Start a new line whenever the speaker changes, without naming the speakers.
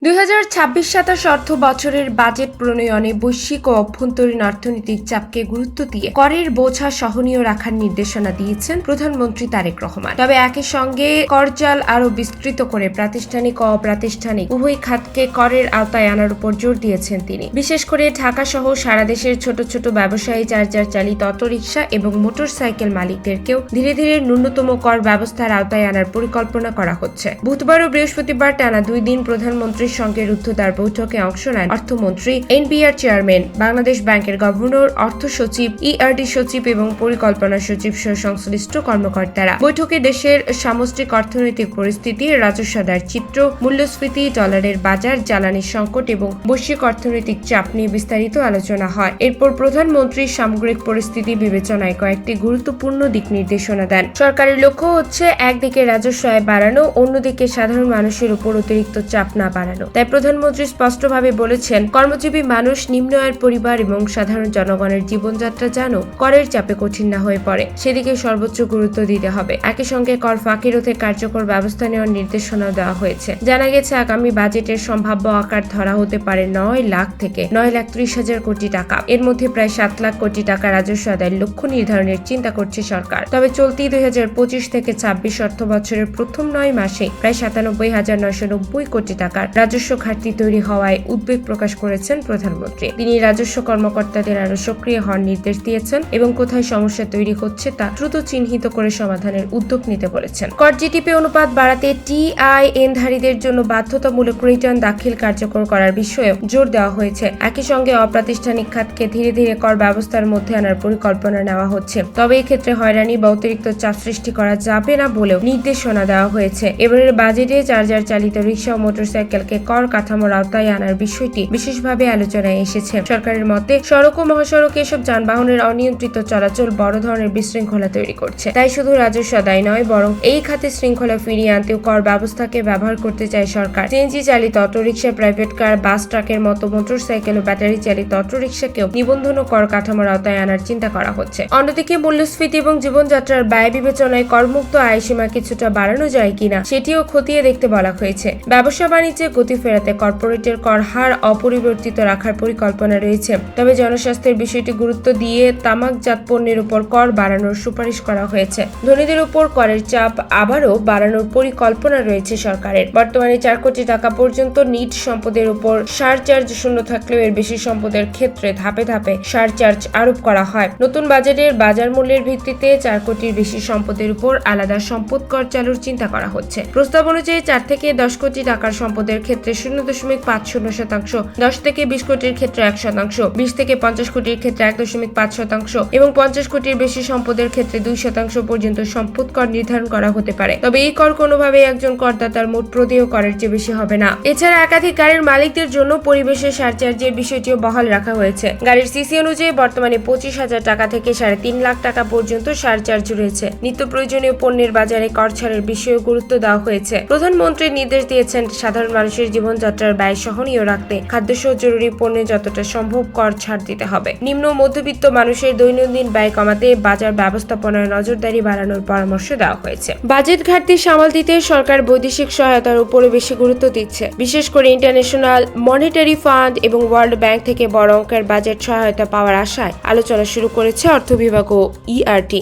২০২৬-২৭ অর্থ বছরের বাজেট প্রণয়নে বৈশ্বিক ও অভ্যন্তরীণ অর্থনৈতিক চাপকে গুরুত্ব দিয়ে করের বোঝা সহনীয় রাখার নির্দেশনা দিয়েছেন প্রধানমন্ত্রী তারেক রহমান। তবে একই সঙ্গে করজাল আরও বিস্তৃত করে প্রাতিষ্ঠানিক ও অপ্রাতিষ্ঠানিক উভয় খাতকে করের আওতায় আনার উপর জোর দিয়েছেন তিনি। বিশেষ করে ঢাকা সহ সারা দেশের ছোট ছোট ব্যবসায়ী, চার্জার চালিত অটোরিকশা এবং মোটরসাইকেল মালিকদেরকেও ধীরে ধীরে ন্যূনতম কর ব্যবস্থার আওতায় আনার পরিকল্পনা করা হচ্ছে। বুধবার ও বৃহস্পতিবার টানা 2 দিন প্রধানমন্ত্রীর সঙ্গে রুদ্ধদ্বার বৈঠকে অংশ নেন অর্থমন্ত্রী, এনবিআর চেয়ারম্যান, বাংলাদেশ ব্যাংকের গভর্নর, অর্থ সচিব, ইআরডি সচিব এবং পরিকল্পনা সচিব সহ সংশ্লিষ্ট কর্মকর্তারা। বৈঠকে দেশের সামষ্টিক অর্থনৈতিক পরিস্থিতি, রাজস্ব আদায়ের চিত্র, মূল্যস্ফীতি, ডলারের বাজার, জ্বালানি সংকট এবং বৈশ্বিক অর্থনৈতিক চাপ নিয়ে বিস্তারিত আলোচনা হয়। এরপর প্রধানমন্ত্রী সামগ্রিক পরিস্থিতি বিবেচনায় কয়েকটি গুরুত্বপূর্ণ দিক নির্দেশনা দেন। সরকারের লক্ষ্য হচ্ছে একদিকে রাজস্ব আয় বাড়ানো, অন্যদিকে সাধারণ মানুষের উপর অতিরিক্ত চাপ না বাড়ানো। তাই প্রধানমন্ত্রী স্পষ্টভাবে বলেছেন, কর্মজীবী মানুষ, নিম্ন আয়ের পরিবার এবং সাধারণ জনগণের জীবনযাত্রা যেন করের চাপে কঠিন না হয়ে পড়ে, সেদিকে সর্বোচ্চ গুরুত্ব দিতে হবে। একই সঙ্গে কর ফাঁকি রোধে কার্যকর ব্যবস্থা নেওয়ার নির্দেশনাও দেওয়া হয়েছে। জানা গেছে, আগামী বাজেটের সম্ভাব্য আকার ধরা হতে পারে 9 লাখ থেকে 9,30,000 কোটি টাকা। এর মধ্যে প্রায় 7 লাখ কোটি টাকা রাজস্ব আদায়ের লক্ষ্য নির্ধারণের চিন্তা করছে সরকার। তবে চলতি 2025 থেকে 26 অর্থ বছরের প্রথম 9 মাসে প্রায় 97,990 কোটি টাকার রাজস্ব ঘাটতি তৈরি হওয়ায় উদ্বেগ প্রকাশ করেছেন প্রধানমন্ত্রী। তিনি রাজস্ব কর্মকর্তাদের আরো সক্রিয় হওয়ার নির্দেশ দিয়েছেন এবং কোথায় সমস্যা তৈরি হচ্ছে তা দ্রুত চিহ্নিত করে সমাধানের উদ্যোগ নিতে বলেছেন। কর জিডিপি অনুপাত বাড়াতে টিআইএনধারীদের জন্য বাধ্যতামূলক রিটার্ন দাখিল কার্যকর করার বিষয়েও জোর দেওয়া হয়েছে। একই সঙ্গে অপ্রাতিষ্ঠানিক খাতকে ধীরে ধীরে কর ব্যবস্থার মধ্যে আনার পরিকল্পনা নেওয়া হচ্ছে। তবে এক্ষেত্রে হয়রানি বা অতিরিক্ত চাপ সৃষ্টি করা যাবে না বলেও নির্দেশনা দেওয়া হয়েছে। এবারের বাজেটে চার্জার চালিত রিক্সা ও মোটরসাইকেলকে কর কাঠামোর আওতায় আনার বিষয়টি বিশেষভাবে আলোচনায় এসেছে। সরকারের মতে, সড়ক ও মহাসড়কে এসব যানবাহনের অনিয়ন্ত্রিত চলাচল বড় ধরনের বিশৃঙ্খলা তৈরি করছে। তাই শুধু রাজস্ব আদায় নয়, বরং এই খাতে শৃঙ্খলা ফিরিয়ে আনতেও কর ব্যবস্থাকে ব্যবহার করতে চায় সরকার। সিএনজি চালিত অটোরিকশা, প্রাইভেট কার, বাস, ট্রাকের মতো মোটরসাইকেল ও ব্যাটারি চালিত অটোরিকশাকেও নিবন্ধন ও কর কাঠামোর আওতায় আনার চিন্তা করা হচ্ছে। অন্যদিকে মূল্যস্ফীতি এবং জীবনযাত্রার ব্যয় বিবেচনায় করমুক্ত আয়সীমা কিছুটা বাড়ানো যায় কিনা সেটিও খতিয়ে দেখতে বলা হয়েছে। ব্যবসা বাণিজ্যে গতি ফেরাতে কর্পোরেটের কর হার অপরিবর্তিত রাখার পরিকল্পনা রয়েছে। তবে জনস্বাস্থ্যের বিষয়টি গুরুত্ব দিয়ে তামাকজাত পণ্যের উপর কর বাড়ানোর সুপারিশ করা হয়েছে। ধনীদের উপর করের চাপ আবারও বাড়ানোর পরিকল্পনা রয়েছে সরকারের। বর্তমানে 4 কোটি টাকা পর্যন্ত নিট সম্পদের উপর সারচার্জ শূন্য থাকলেও এর বেশি সম্পদের ক্ষেত্রে ধাপে ধাপে সারচার্জ আরোপ করা হয়। নতুন বাজেটের বাজার মূল্যের ভিত্তিতে 4 কোটির বেশি সম্পদের উপর আলাদা সম্পদ কর চালুর চিন্তা করা হচ্ছে। প্রস্তাব অনুযায়ী 4 থেকে 10 কোটি টাকার সম্পদের ক্ষেত্রে 0.50% 10 থেকে 20 কোটির ক্ষেত্রে 1%, 20 থেকে 50 কোটির ক্ষেত্রে 1.5% এবং 50 কোটির বেশি সম্পদের ক্ষেত্রে 2% পর্যন্ত সম্পদ কর নির্ধারণ করা হতে পারে। তবে এই কর কোনোভাবেই একজন করদাতার মোট প্রদেয় করের চেয়ে বেশি হবে না। এছাড়া একাধিক গাড়ির মালিকদের জন্য পরিবেশের সারচার্জের বিষয়টিও বহাল রাখা হয়েছে। গাড়ির সিসি অনুযায়ী বর্তমানে 25,000 টাকা থেকে 3.5 লাখ টাকা পর্যন্ত সারচার্জ রয়েছে। নিত্য প্রয়োজনীয় পণ্যের বাজারে কর ছাড়ের বিষয়েও গুরুত্ব দেওয়া হয়েছে। প্রধানমন্ত্রী নির্দেশ দিয়েছেন, সাধারণ মানুষের জীবনযাত্রার ব্যয় সহনীয় রাখতে খাদ্যসহ জরুরি পণ্যে যতটা সম্ভব কর ছাড় দিতে হবে। নিম্ন মধ্যবিত্ত মানুষের দৈনন্দিন ব্যয় কমাতে বাজার ব্যবস্থাপনায় নজরদারি বাড়ানোর পরামর্শ দেওয়া হয়েছে। বাজেট ঘাটতি সামাল দিতে সরকার বৈদেশিক সহায়তার উপরে বেশি গুরুত্ব দিচ্ছে। বিশেষ করে ইন্টারন্যাশনাল মনিটারি ফান্ড এবং ওয়ার্ল্ড ব্যাংক থেকে বড় অঙ্কের বাজেট সহায়তা পাওয়ার আশায় আলোচনা শুরু করেছে অর্থ বিভাগ ও ইআরটি।